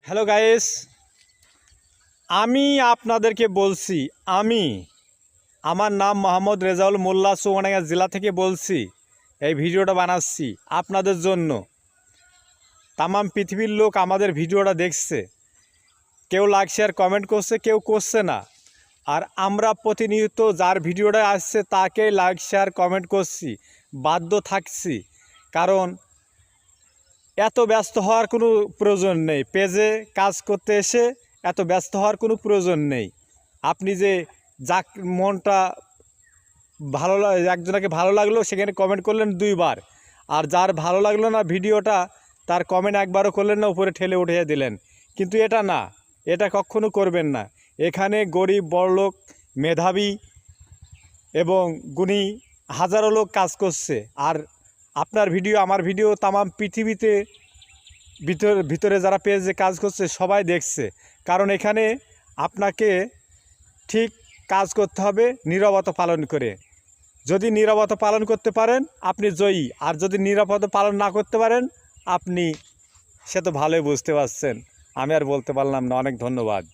Hello guys, আমি আপনাদেরকে বলছি, আমার নাম মোহাম্মদ রেজাউল মোল্লা, চৌগাডাঙ্গা জেলা থেকে বলছি। এই ভিডিওটা বানাচ্ছি আপনাদের জন্য। তাম পৃথিবীর লোক আমাদের ভিডিওটা দেখছে, কেউ লাইক শেয়ার কমেন্ট করছে, কেউ করছে না। আর আমরা প্রতিনিয়ত যার ভিডিওটা আসছে তাকেই লাইক শেয়ার কমেন্ট করছি, বাধ্য থাকছি। কারণ এত ব্যস্ত হওয়ার কোনো প্রয়োজন নেই, পেজে কাজ করতে এসে এত ব্যস্ত হওয়ার কোনো প্রয়োজন নেই। আপনি যে যাক মনটা ভালো একজনকে ভালো লাগলো সেখানে কমেন্ট করলেন 2বার, আর যার ভালো লাগলো না ভিডিওটা তার কমেন্ট একবারও করলেন না, উপরে ঠেলে উঠিয়ে দিলেন। কিন্তু এটা না, এটা কখনো করবেন না। এখানে গরিব বড়লোক, মেধাবী এবং গুণী হাজারো লোক কাজ করছে। আর আপনার ভিডিও, আমার ভিডিও তাম পৃথিবীতে ভিতরে যারা পেজে কাজ করছে সবাই দেখছে। কারণ এখানে আপনাকে ঠিক কাজ করতে হবে নীরবতা পালন করে। যদি নীরবতা পালন করতে পারেন আপনি জয়ী, আর যদি নীরবতা পালন না করতে পারেন আপনি, সে তো ভালোই বুঝতে পারছেন। আমি আর বলতে পারলাম না। অনেক ধন্যবাদ।